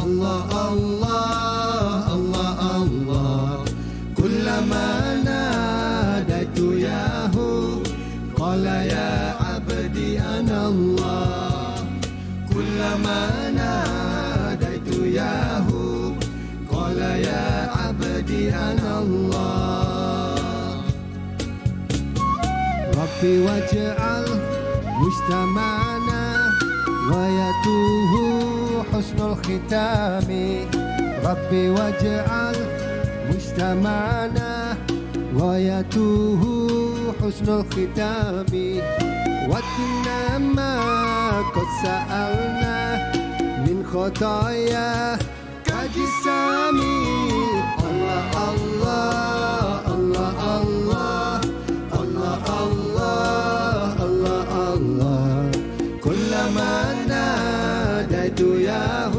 الله الله الله الله كلما ناديت ياه قال يا عبدي أنا الله كلما ناديت ياه قال يا عبدي أنا الله ربي واجعل مجتمعنا ويتوه حسن الختام ربي واجعل مجتمعنا ويتوه حسن الختام واتنا ما قد سألنا من خطايا كجسامي الله الله الله الله الله الله الله الله كلما ناديت ياه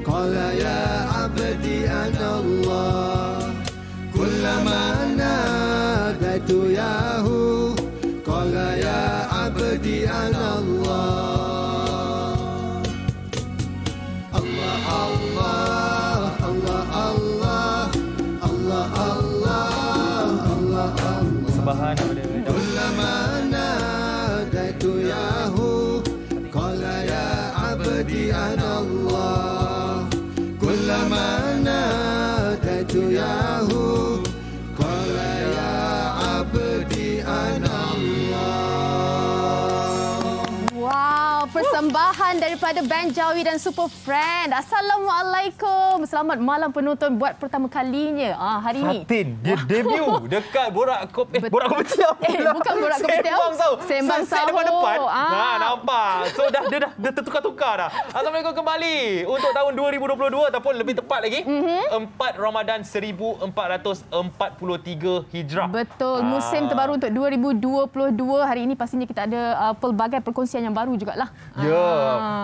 قال يا عبدي أنا الله كلما ناديت ياه قال يا عبدي أنا الله الله الله الله الله الله الله الله Sembahan daripada كلما ناديت ياه قال يا عبدي أنا الله كلما ناديت ياه قال يا عبدي أنا الله. Wow, persembahan daripada band Jawi dan Super Friend. Assalamualaikum. Selamat malam penonton buat pertama kalinya hari ini. Fatin, dia debut dekat Borak Kopitiam. Bukan Borak Kopitiam. Sembang Sunset Sahur. depan. Nampak. So dah tertukar-tukar dah. Assalamualaikum kembali untuk tahun 2022 ataupun lebih tepat lagi 4 Ramadan 1443 Hijrah. Betul. Musim terbaru untuk 2022. Hari ini pastinya kita ada pelbagai perkongsian yang baru jugalah. Ya.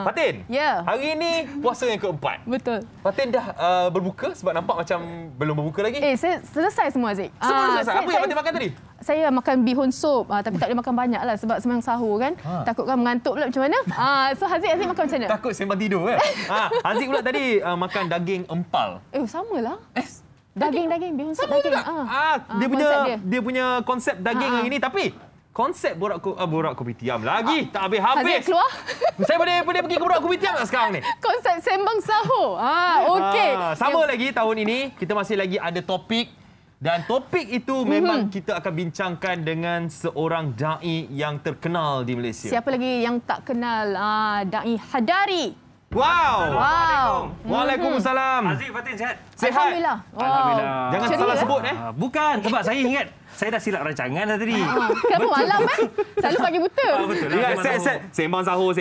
Fatin. Ya. Hari ini puasa yang keempat. Betul. Fatin dah berbuka sebab nampak macam belum berbuka lagi. Saya selesai semua, Zik. Semua selesai. Apa yang Fatin makan tadi? Saya makan bihun sup, tapi tak boleh makan banyak lah sebab sembahyang sahur kan. Takutkan mengantuk pula macam mana. So Haziq makan macam mana? Takut sembang tidur kan? Haziq pula tadi makan daging empal. Samalah. Daging, bihun sup Sama daging. juga. Dia punya konsep daging hari ini, tapi konsep Borak Kopitiam lagi tak habis-habis. Haziq keluar. Saya boleh pergi ke Borak Kopitiam tak sekarang ni? Konsep sembang sahur. Okey. Sama lagi tahun ini, kita masih lagi ada topik. Dan topik itu memang kita akan bincangkan dengan seorang da'i yang terkenal di Malaysia. Siapa lagi yang tak kenal Da'i Hadari? Wow. Waalaikumsalam. Haziq, Fatin sihat? Sihat. Alhamdulillah. Alhamdulillah. Jangan salah sebut Bukan, sebab saya ingat saya dah silap rancangan dah tadi. Kenapa malam Selalu pagi buta. Betul Ya, lah. set. Sembang sahur,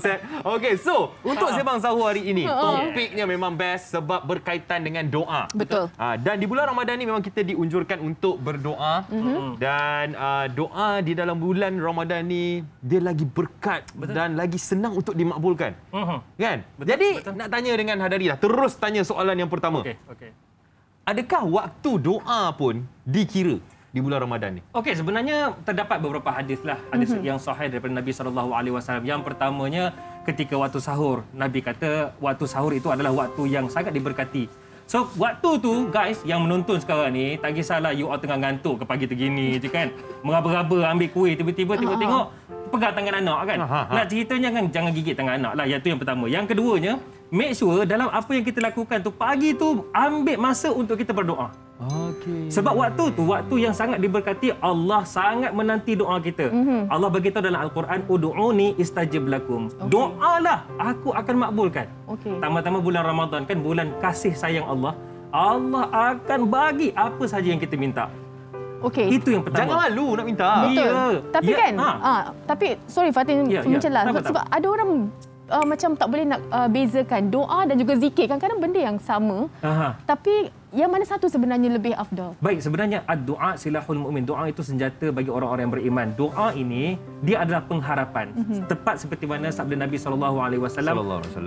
set. Okey, so untuk sembang sahur hari ini, topiknya memang best sebab berkaitan dengan doa. Betul. Dan di bulan Ramadan ni memang kita diunjurkan untuk berdoa. Dan doa di dalam bulan Ramadan ni dia lagi berkat dan lagi senang untuk dimakbulkan. Kan? Jadi nak tanya dengan Hadari lah. Terus tanya soalan yang pertama. Okey. Adakah waktu doa pun dikira di bulan Ramadan ni? Okey, sebenarnya terdapat beberapa hadis lah. Hadis yang sahih daripada Nabi SAW. Yang pertamanya ketika waktu sahur. Nabi kata waktu sahur itu adalah waktu yang sangat diberkati. So, waktu tu guys yang menonton sekarang ni, tak kisahlah you all tengah ngantuk ke pagi tergini je kan. Meraba-raba ambil kuih, tiba-tiba tengok pegang tangan anak kan. Nak ceritanya kan jangan gigit tangan anak lah. Yang tu yang pertama. Yang keduanya, make sure dalam apa yang kita lakukan tu pagi tu ambil masa untuk kita berdoa. Okey. Sebab waktu yang sangat diberkati, Allah sangat menanti doa kita. Allah beritahu dalam Al-Quran, ud'uni istajib lakum. Doalah, aku akan makbulkan. Tambah-tambah bulan Ramadan kan bulan kasih sayang Allah. Allah akan bagi apa saja yang kita minta. Okey. Itu yang pertama. Jangan malu nak minta. Betul. Ya. Tapi kan, tapi sorry Fatin mencelah. Tak Sebab ada orang macam tak boleh nak bezakan doa dan juga zikir. Kadang-kadang benda yang sama. Tapi yang mana satu sebenarnya lebih afdal? Baik, sebenarnya ad-du'a silahul mu'min. Doa itu senjata bagi orang-orang yang beriman. Doa ini dia adalah pengharapan. Tepat seperti mana sabda Nabi SAW,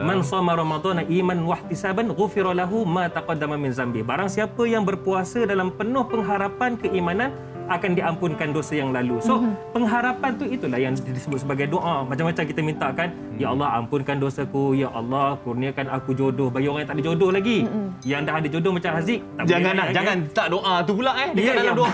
"Man shama Ramadhana iman wa ihtisaban ghufira lahu ma taqaddama min zambi." Barang siapa yang berpuasa dalam penuh pengharapan keimanan, akan diampunkan dosa yang lalu. So, pengharapan tu itulah yang disebut sebagai doa. Macam-macam kita mintakan, ya Allah ampunkan dosaku, ya Allah kurniakan aku jodoh. Bagi orang yang tak ada jodoh lagi. Yang dah ada jodoh macam Haziq, tak Jangan tak doa tu pula dekat dalam doa.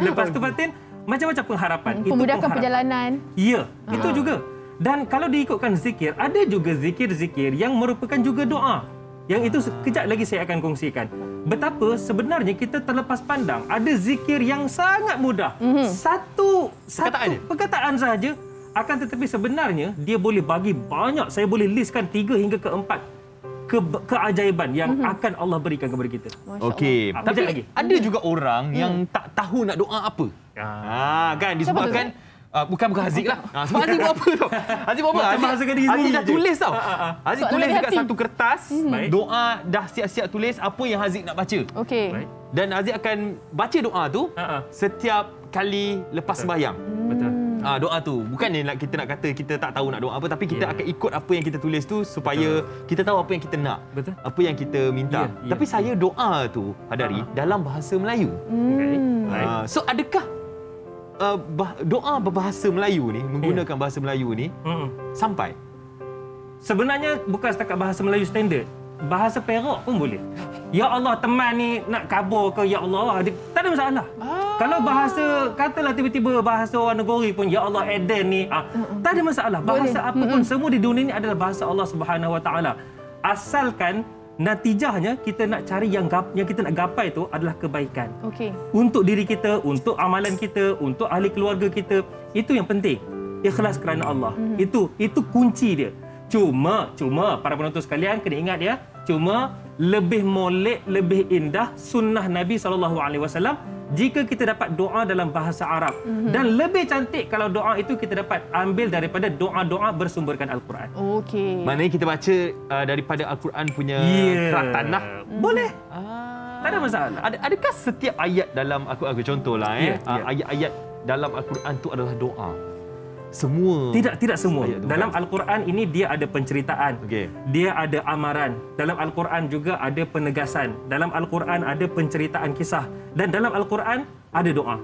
Lepas tu Fatin, macam-macam pengharapan. Pemudahkan perjalanan. Ya, itu juga. Dan kalau diikutkan zikir, ada juga zikir-zikir yang merupakan juga doa. Yang itu sekejap lagi saya akan kongsikan. Betapa sebenarnya kita terlepas pandang ada zikir yang sangat mudah. Satu perkataan sahaja, akan tetapi sebenarnya dia boleh bagi banyak. Saya boleh listkan 3 hingga ke 4 keajaiban yang akan Allah berikan kepada kita. Okey, tapi lagi ada juga orang yang tak tahu nak doa apa. Kan disebabkan bukan Haziq lah. Sebab Haziq buat apa tau? Haziq buat apa? Haziq dah tulis tau. Haziq tulis dekat satu kertas, doa dah siap-siap tulis apa yang Haziq nak baca. Okey. Dan Haziq akan baca doa tu setiap kali lepas sembahyang. Betul. Doa tu bukannya kita nak kata kita tak tahu nak doa apa, tapi kita akan ikut apa yang kita tulis tu supaya kita tahu apa yang kita nak. Betul. Apa yang kita minta. Tapi saya doa tu Hadari dalam bahasa Melayu. So adakah doa berbahasa Melayu ni, menggunakan bahasa Melayu ni sampai? Sebenarnya bukan setakat bahasa Melayu standard. Bahasa Perak pun boleh. Ya Allah, teman ni nak kabur ke ya Allah, tak ada masalah. Kalau bahasa, katalah tiba-tiba bahasa orang negeri pun, ya Allah Eden ni, tak ada masalah. Bahasa apa pun, semua di dunia ni adalah bahasa Allah Subhanahu Wa Taala. Asalkan natijahnya kita nak cari yang kita nak gapai itu adalah kebaikan. Okey. Untuk diri kita, untuk amalan kita, untuk ahli keluarga kita, itu yang penting. Ikhlas kerana Allah. Itu kunci dia. Cuma para penonton sekalian kena ingat ya, cuma lebih molek, lebih indah sunnah Nabi SAW jika kita dapat doa dalam bahasa Arab. Dan lebih cantik kalau doa itu kita dapat ambil daripada doa-doa bersumberkan Al-Quran. Okey. Maknanya kita baca daripada Al-Quran punya keratan lah. Boleh. Tak ada masalah. Adakah setiap ayat dalam Al-Quran, contohlah ayat-ayat dalam Al-Quran tu adalah doa? Semua? Tidak semua. Dalam Al-Quran ini dia ada penceritaan. Dia ada amaran. Dalam Al-Quran juga ada penegasan. Dalam Al-Quran ada penceritaan kisah. Dan dalam Al-Quran ada doa.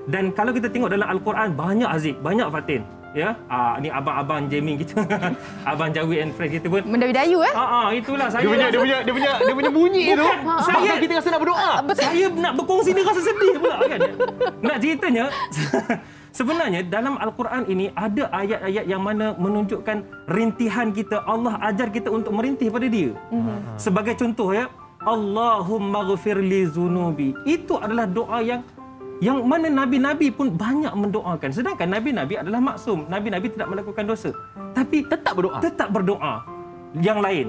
Dan kalau kita tengok dalam Al-Quran banyak Haziq, banyak Fatin. Ya, ni abang-abang jamming kita. Abang Jawi and friends kita pun. Mendayu itulah saya. Dia punya bunyi tu. Saya kita rasa nak berdoa. Saya nak berkongsi dia rasa sedih pula kan. Nak ceritanya sebenarnya dalam Al-Quran ini ada ayat-ayat yang mana menunjukkan rintihan kita. Allah ajar kita untuk merintih pada dia. Sebagai contoh ya, Allahumma ghfir li zunubi. Itu adalah doa yang mana Nabi-Nabi pun banyak mendoakan. Sedangkan Nabi-Nabi adalah maksum. Nabi-Nabi tidak melakukan dosa. Tapi tetap berdoa. Yang lain,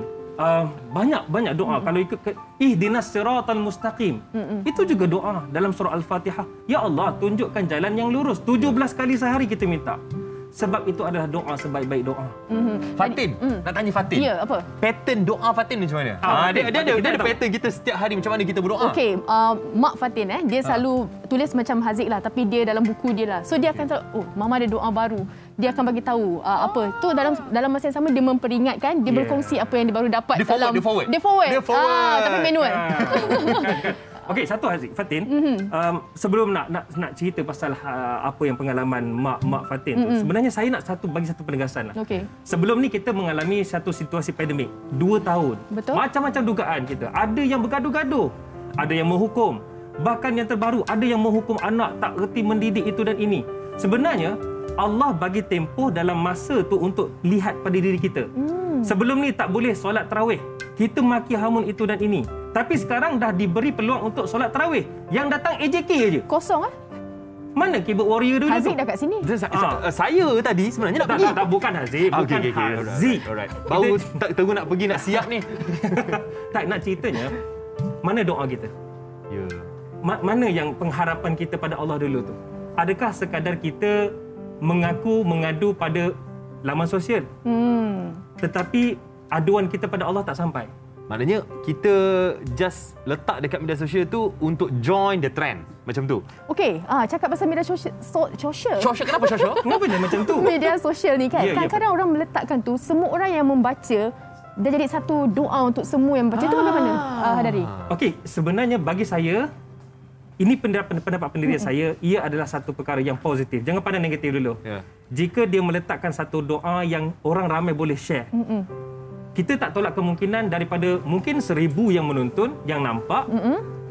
banyak doa. Kalau ikut ihdinas siratal mustaqim. Itu juga doa dalam surah Al-Fatihah. Ya Allah, tunjukkan jalan yang lurus. 17 kali sehari kita minta. Sebab itu adalah doa sebaik-baik doa. Fatin, nak tanya Fatin. Ya, apa? Pattern doa Fatin ni macam mana? Dia ada pattern kita setiap hari macam mana kita berdoa. Okey, Mak Fatin dia selalu tulis macam Haziq lah, tapi dia dalam buku dia lah. So dia akan tahu, mama ada doa baru. Dia akan bagi tahu apa. Tu dalam masa yang sama dia memperingatkan, dia berkongsi apa yang dia baru dapat dalam Dia forward. Tapi manual. Okey, satu Haziq, Fatin. Sebelum nak cerita pasal apa yang pengalaman mak Fatin tu, sebenarnya saya nak bagi satu penegasan lah. Okey. Sebelum ni kita mengalami satu situasi pandemik 2 tahun. Betul. Macam-macam dugaan kita. Ada yang bergaduh-gaduh, ada yang menghukum. Bahkan yang terbaru, ada yang menghukum anak tak reti mendidik itu dan ini. Sebenarnya Allah bagi tempoh dalam masa tu untuk lihat pada diri kita. Sebelum ni tak boleh solat tarawih. Kita maki hamun itu dan ini. Tapi sekarang dah diberi peluang untuk solat tarawih. Yang datang AJK aje. Kosong Mana keyboard warrior dulu Haziq dah kat sini. Saya tadi sebenarnya nak pergi. Tak, bukan Haziq. Bukan Haziq. Baru tunggu nak pergi, nak siap ni. Tak, nak ceritanya, mana doa kita? Ya. Mana yang pengharapan kita pada Allah dulu tu? Adakah sekadar kita mengadu pada laman sosial? Tetapi aduan kita pada Allah tak sampai. Maknanya kita just letak dekat media sosial tu untuk join the trend. Macam tu. Okey, cakap pasal media sosial. Kenapa sosial? Kenapa dia macam tu? Media sosial ni kan. Ya, Kadang-kadang orang meletakkan tu, semua orang yang membaca dah jadi satu doa untuk semua yang membaca. Itu bagaimana, Hadari? Okey, sebenarnya bagi saya, ini pendapat pendirian saya, ia adalah satu perkara yang positif. Jangan pandang negatif dulu. Ya. Jika dia meletakkan satu doa yang orang ramai boleh share, kita tak tolak kemungkinan daripada mungkin 1,000 yang menonton, yang nampak,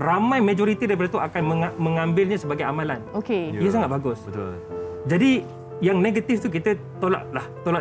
ramai majoriti daripada itu akan mengambilnya sebagai amalan. Okey. Ia sangat bagus. Betul. Jadi yang negatif tu kita tolak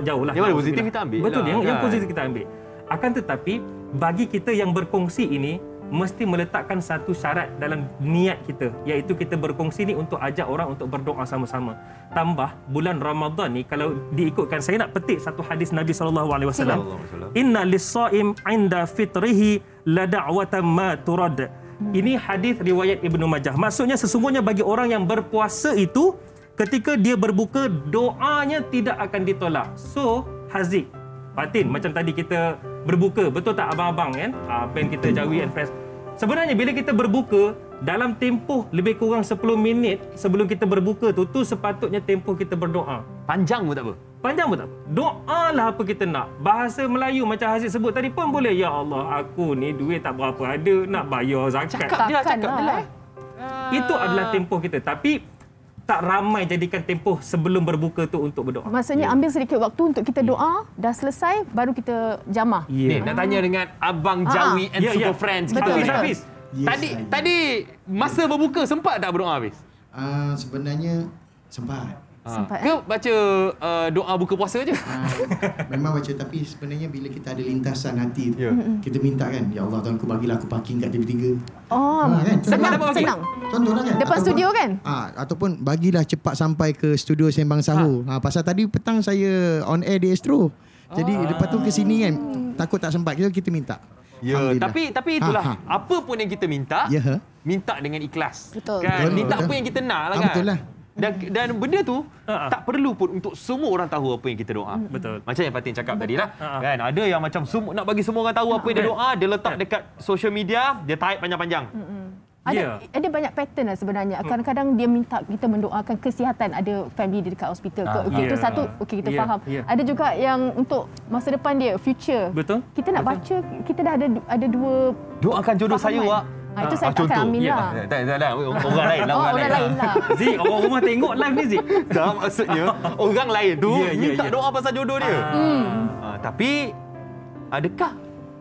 jauh lah. Yang mana positif kita ambil Betul, lah, yang kan? positif kita ambil. Akan tetapi bagi kita yang berkongsi ini mesti meletakkan satu syarat dalam niat kita, iaitu kita berkongsi ni untuk ajak orang untuk berdoa sama-sama. Tambah bulan Ramadan ni kalau diikutkan, saya nak petik satu hadis Nabi SAW. Inna lis-shaim 'inda fitrihi la da'watan ma turad. Ini hadis riwayat Ibnu Majah. Maksudnya sesungguhnya bagi orang yang berpuasa itu, ketika dia berbuka, doanya tidak akan ditolak. So, Haziq, Fatin, macam tadi kita berbuka, betul tak abang-abang kan? Pen kita, Jawi and friends. Sebenarnya bila kita berbuka, dalam tempoh lebih kurang 10 minit sebelum kita berbuka tu sepatutnya tempoh kita berdoa. Panjang pun tak apa. Panjang pun tak apa. Doalah apa kita nak. Bahasa Melayu macam Haziq sebut tadi pun boleh. Ya Allah, aku ni duit tak berapa ada, nak bayar zakat. Cakap dia. Itu adalah tempoh kita. Tapi tak ramai jadikan tempoh sebelum berbuka tu untuk berdoa. Maksudnya ambil sedikit waktu untuk kita doa, dah selesai baru kita jamah. Ni nak tanya dengan Abang Jawi and Super Friends kita. Betul, betul. Hafiz. Yes, Tadi masa berbuka sempat tak berdoa Hafiz? Sebenarnya sempat. Sempat, Ke baca doa buka puasa je? Memang baca, tapi sebenarnya bila kita ada lintasan hati, Ya. kita minta kan, ya Allah Tuhan, aku bagilah aku parking kat TV3. Oh, kan? senang. Contohlah kan. Depan studio kan? Ataupun bagilah cepat sampai ke studio Sembang Sahur. Pasal tadi petang saya on air di Astro. Jadi lepas tu ke sini kan, takut tak sempat. Kita minta. Ya, tapi itulah apa pun yang kita minta, Ya. minta dengan ikhlas. Betul. Kan? Betul, Minta betul. apa yang kita nak lah kan. Betul lah. Dan benda tu tak perlu pun untuk semua orang tahu apa yang kita doa. Betul. Macam yang Fatin cakap tadi lah. Kan? Ada yang macam nak bagi semua orang tahu apa yang dia doa, dia letak dekat social media, dia type panjang-panjang. Ada banyak pattern lah sebenarnya. Kadang-kadang dia minta kita mendoakan kesihatan, ada family dia dekat hospital ke. Okey, itu satu, okey kita faham. Ada juga yang untuk masa depan dia, future. Betul. Kita nak baca, kita dah ada dua Doakan jodoh saya, Wak. itu saya tak akan amin lah. Tak. Orang lain lah. Orang lain lah. Zik, orang rumah tengok live ni Zik. Tak, maksudnya orang lain tu minta ya. doa pasal jodoh dia. Tapi adakah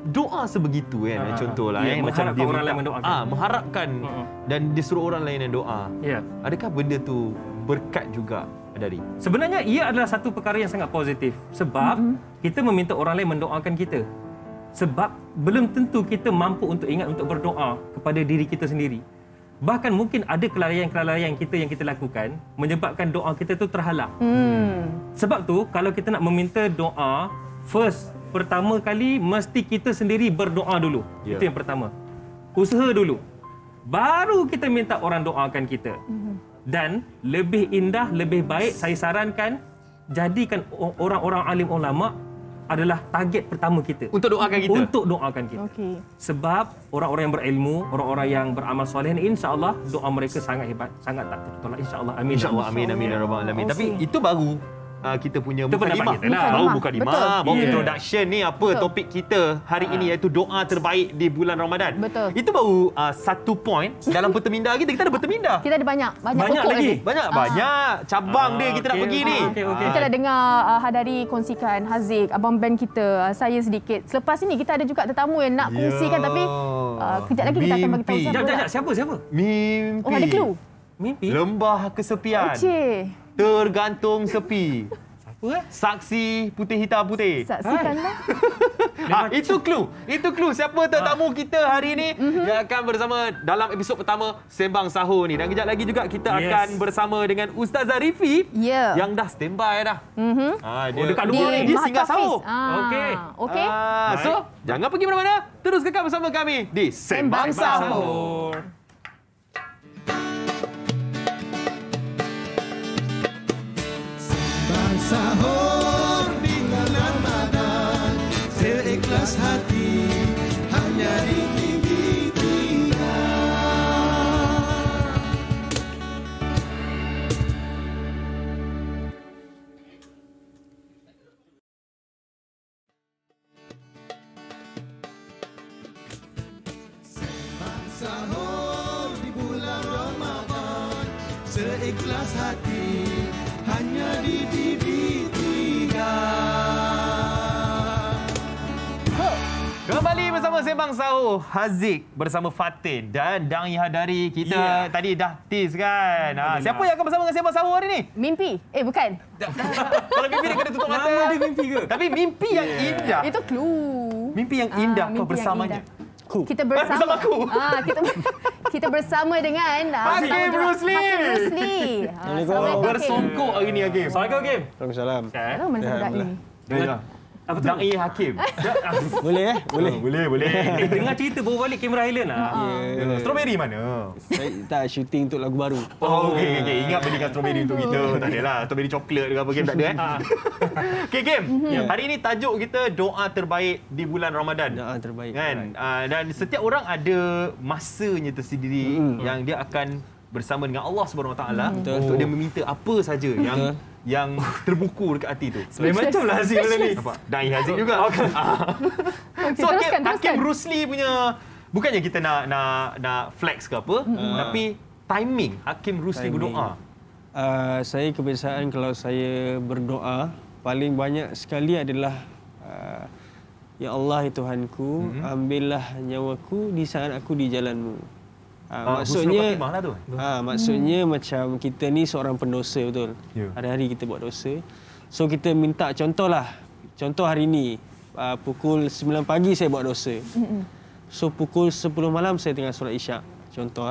doa sebegitu kan? Contohlah mengharapkan dia orang lain mendoakan. Mengharapkan dan disuruh orang lain yang doa. Ya. Adakah benda tu berkat juga dari? Sebenarnya ia adalah satu perkara yang sangat positif sebab kita meminta orang lain mendoakan kita. Sebab belum tentu kita mampu untuk ingat untuk berdoa kepada diri kita sendiri. Bahkan mungkin ada kelalaian-kelalaian kita yang kita lakukan menyebabkan doa kita tu terhalang. Sebab tu kalau kita nak meminta doa, pertama kali mesti kita sendiri berdoa dulu. Itu yang pertama. Usaha dulu. Baru kita minta orang doakan kita. Dan lebih indah, lebih baik saya sarankan jadikan orang-orang alim ulama adalah target pertama kita. Untuk doakan kita? Untuk doakan kita. Okey. Sebab orang-orang yang berilmu, orang-orang yang beramal soleh ni insya-Allah doa mereka sangat hebat, sangat tak tertolak insya-Allah. Amin. InsyaAllah. Amin ya rabbal alamin. Tapi itu baru kita punya Itu pendapat mukadimah. kita lah. Baru mukadimah, baru Yeah. introduction ni apa topik kita hari ini iaitu doa terbaik di bulan Ramadan. Betul. Itu baru satu point dalam berteminda kita. Kita ada berteminda. Kita ada banyak Banyak pokok lagi. Banyak cabang dia kita nak pergi ni. Okey. Kita dah dengar Hadari kongsikan, Haziq, abang band kita, saya sedikit. Selepas ini kita ada juga tetamu yang nak kongsikan tapi kejap lagi kita akan bagi tahu siapa. Sekejap, siapa? Mimpi. Oh, ada clue. Mimpi? Lembah kesepian. Cik. Tergantung sepi. Apa Saksi putih hitam putih. Saksikanlah. Itu clue siapa tetamu kita hari ini yang akan bersama dalam episod pertama Sembang Sahur ni. Dan kejap lagi juga kita akan bersama dengan Ustazah Rifi yang dah standby dah. Dia dekat luar ni. Dia singgah sahur. Okey. So, jangan pergi mana-mana. Terus kekal bersama kami di Sembang Sahur. Sahur di bulan Ramadan, seikhlas hati hanya di TV3. Sahur di bulan Ramadan. puas hati hanya di TV3. Kembali bersama Sembang Sahur, Haziq bersama Fatin dan Dang Ihadari. Kita tadi dah tease kan. Siapa yang akan bersama dengan Sembang Sahur hari ni? Mimpi. Bukan. Kalau mimpi dia kena tutup mata. Nama dia mimpi ke? Tapi mimpi yang indah. Itu clue. Mimpi yang indah kau mimpi yang bersamanya. indah. Kita bersama. Bersama aku. Kita bersama dengan Hakim Rusli. Hakim Rusli. Assalamualaikum. Bersongkok hari ni Hakim. Assalamualaikum, Hakim. Waalaikumsalam. Hello, mana saudara ini? Apa tu? Dang Hakim. Boleh Boleh. Dengar cerita baru balik Kamera Island lah. Strawberry mana? Saya tak syuting untuk lagu baru. Oh, okey. Ingat belikan strawberry untuk kita. Tak adalah. Strawberry coklat ke apa game tak ada Okey, game. Hari ini tajuk kita doa terbaik di bulan Ramadan. Doa terbaik. Kan? Dan setiap orang ada masanya tersendiri yang dia akan bersama dengan Allah Subhanahu Wa Taala untuk dia meminta apa saja yang terbuku dekat hati tu. Lain macam lah Haziq malam ni. Dan Haziq juga. So Hakim Rusli punya, bukannya kita nak flex ke apa, tapi timing Hakim Rusli berdoa. Saya kebiasaan kalau saya berdoa paling banyak sekali adalah Ya Allah ya Tuhanku, ambillah nyawaku di saat aku di jalan-Mu. Maksudnya lah tu. Maksudnya macam kita ni seorang pendosa, betul. Hari-hari kita buat dosa. So kita minta contoh hari ni pukul 9 pagi saya buat dosa. So pukul 10 malam saya tengah solat Isyak. Contoh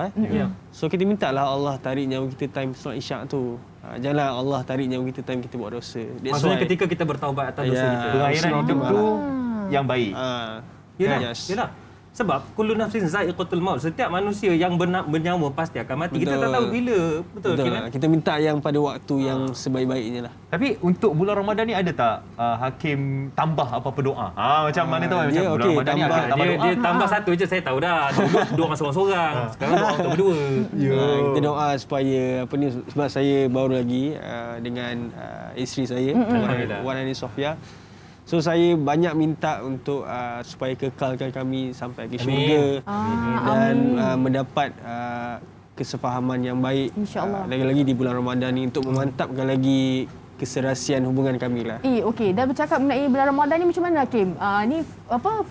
So kita mintalah Allah tarik nyawa kita time solat Isyak tu. Janganlah Allah tarik nyawa kita time kita buat dosa. Maksudnya ketika kita bertaubat atas dosa kita. Pengakhiran hidup tu yang baik. Yalah. Sebab kullu nafsin za'iqatul maut. Setiap manusia yang bernyawa pasti akan mati. Kita tak tahu bila. Betul. Kita minta yang pada waktu yang sebaik-baiknya lah. Tapi untuk bulan Ramadan ni ada tak Hakim tambah apa-apa doa? Macam mana tahu macam bulan Ramadan ni ada tambah doa. Dia tambah satu je saya tahu dah. Doa dengan seorang-seorang. Sekarang doa untuk berdua. Kita doa supaya sebab saya baru lagi dengan isteri saya, Wan Ani Sofia. So saya banyak minta untuk supaya kekalkan kami sampai ke syurga dan mendapat kesefahaman yang baik. InsyaAllah. Lagi-lagi di bulan Ramadan ni untuk memantapkan lagi keserasian hubungan kami lah. Okey. Dah bercakap mengenai bulan Ramadan ni macam mana Hakim? Ni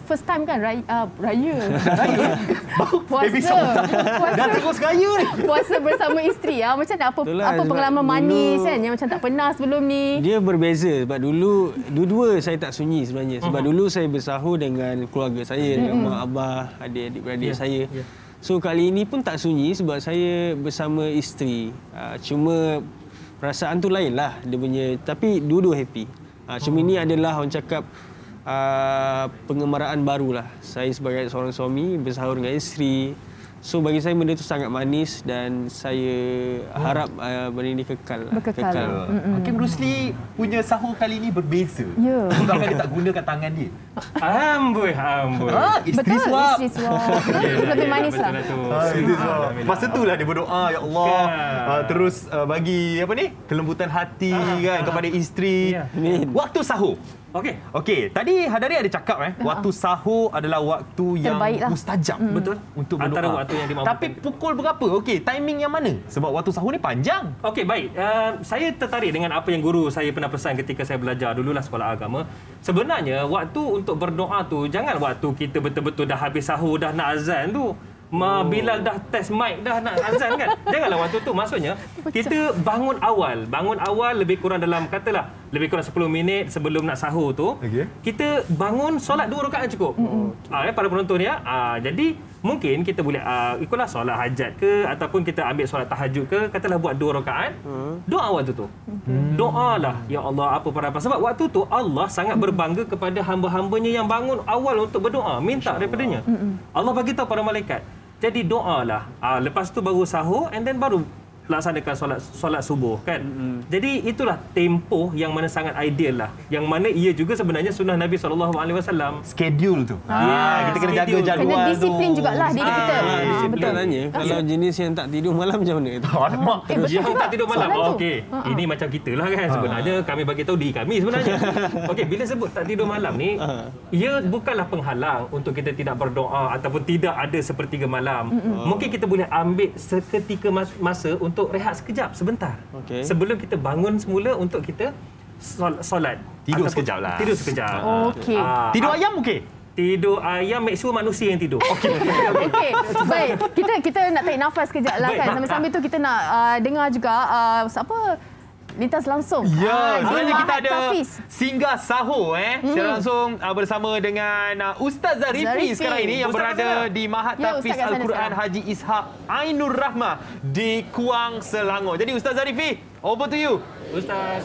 first time kan raya. Puasa. Dah terus kaya ni. Puasa bersama isteri. Macam mana apa pengalaman manis kan yang macam tak pernah sebelum ni? Dia berbeza sebab dua saya tak sunyi sebenarnya. Sebab dulu saya bersahur dengan keluarga saya, dengan mak abah, adik-adik beradik saya. So kali ini pun tak sunyi sebab saya bersama isteri. Cuma perasaan tu lain lah dia punya, tapi dua-dua happy. Cuma ini adalah orang cakap pengemaraan baru lah. Saya sebagai seorang suami bersahur dengan isteri. So bagi saya benda tu sangat manis dan saya harap benda ini kekal. Berkekal. Hakim Rusli punya sahur kali ni berbeza. Ya. Sebabkan dia tak gunakan tangan dia. Amboi. Isteri Betul, suap. isteri suap. Lebih manis lah. Masa tu lah dia berdoa, ya Allah, terus bagi kelembutan hati kan kepada isteri. Waktu sahur. Okey, tadi Hadari ada cakap waktu sahur adalah waktu yang mustajab. Betul. Untuk berdoa. Antara waktu yang dimampukan. Tapi pukul berapa? Okey, timing yang mana? Sebab waktu sahur ni panjang. Okey, baik. Saya tertarik dengan apa yang guru saya pernah pesan ketika saya belajar dululah sekolah agama. Sebenarnya waktu untuk berdoa tu jangan waktu kita betul-betul dah habis sahur, dah nak azan tu. Bilal dah test mic dah nak azan kan. Janganlah waktu tu. Maksudnya kita bangun awal lebih kurang dalam katalah lebih kurang 10 minit sebelum nak sahur tu. Kita bangun solat 2 rakaat cukup. Para penonton ya. Jadi mungkin kita boleh ikutlah solat hajat ke ataupun kita ambil solat tahajud ke, katalah buat 2 rakaat. Doa waktu tu. Doalah, ya Allah apa para sebab waktu tu Allah sangat berbangga kepada hamba-hambanya yang bangun awal untuk berdoa, minta daripadanya. Allah bagi tahu para malaikat. Jadi doalah. Lepas tu baru sahur and then baru laksanakan solat subuh kan. Jadi itulah tempoh yang mana sangat ideal lah. Yang mana ia juga sebenarnya sunnah Nabi SAW. Schedule tu. Kita kena jaga jadual tu. Kena disiplin jugalah diri kita. Betul tanya. Kalau jenis yang tak tidur malam macam mana tu? Alamak. Yang tak tidur malam. Okey. Ini macam kita lah kan. Sebenarnya kami bagi tahu diri kami sebenarnya. Okey, bila sebut tak tidur malam ni, ia bukanlah penghalang untuk kita tidak berdoa ataupun tidak ada sepertiga malam. Mungkin kita boleh ambil seketika masa untuk untuk rehat sekejap sebentar. Okey. Sebelum kita bangun semula untuk kita solat. Tidur sekejap lah. Tidur sekejap. Okey. Tidur ayam okey? Tidur ayam maksimum manusia yang tidur. Okey, baik. Kita nak tarik nafas kejap lah kan. Sambil-sambil tu kita nak dengar juga lintas langsung. Ya, sebenarnya kita Mahat ada Tafiz. singgah sahur secara langsung bersama dengan Ustaz Zarifi sekarang ini yang Ustaz berada mana? di Mahat Ya, Tafiz Ustaz kat sana Al-Quran sekarang. Haji Ishak Ainur Rahmah di Kuang, Selangor. Jadi Ustaz Zarifi, over to you. Ustaz.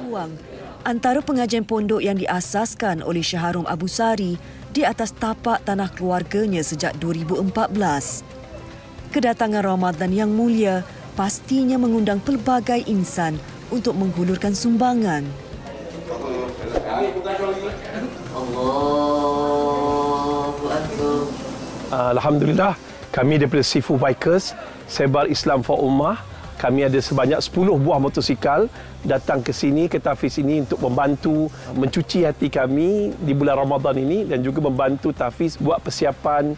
Kuang, antara pengajian pondok yang diasaskan oleh Syaharum Abu Sari di atas tapak tanah keluarganya sejak 2014. Kedatangan Ramadan yang mulia pastinya mengundang pelbagai insan untuk menghulurkan sumbangan. Alhamdulillah, kami daripada Sifu Bikers, Sebar Islam for Ummah. Kami ada sebanyak 10 buah motosikal datang ke sini, ke Tafiz ini untuk membantu mencuci hati kami di bulan Ramadan ini dan juga membantu Tafiz buat persiapan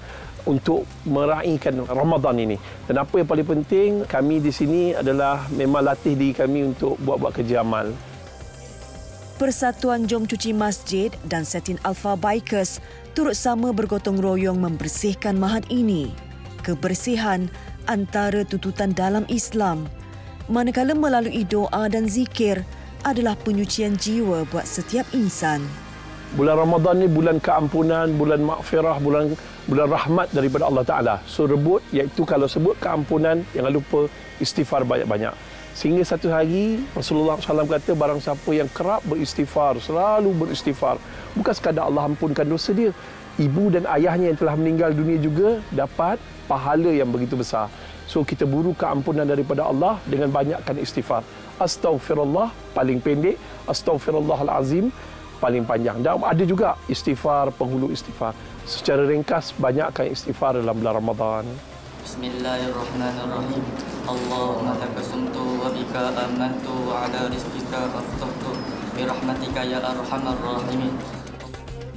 untuk meraihkan Ramadan ini. Dan apa yang paling penting, kami di sini adalah memang latih diri kami untuk buat-buat kerja amal. Persatuan Jom Cuci Masjid dan Setin Alpha Bikers turut sama bergotong royong membersihkan mahat ini. Kebersihan antara tuntutan dalam Islam, manakala melalui doa dan zikir adalah penyucian jiwa buat setiap insan. Bulan Ramadan ni bulan keampunan, bulan maghfirah, bulan rahmat daripada Allah Ta'ala. So rebut, iaitu kalau sebut keampunan, jangan lupa istighfar banyak-banyak. Sehingga satu hari Rasulullah SAW kata barang siapa yang kerap beristighfar, selalu beristighfar, bukan sekadar Allah ampunkan dosa dia, ibu dan ayahnya yang telah meninggal dunia juga dapat pahala yang begitu besar. So kita buru keampunan daripada Allah dengan banyakkan istighfar. Astaghfirullah paling pendek, Astaghfirullahalazim paling panjang. Dan ada juga istighfar, penghulu istighfar. Secara ringkas, banyakkan istighfar dalam bulan Ramadan. Bismillahirrahmanirrahim. Allahumma laka sumtu wa bika amantu wa ala rizqika aftartu bi rahmatika ya arhamar rahimin.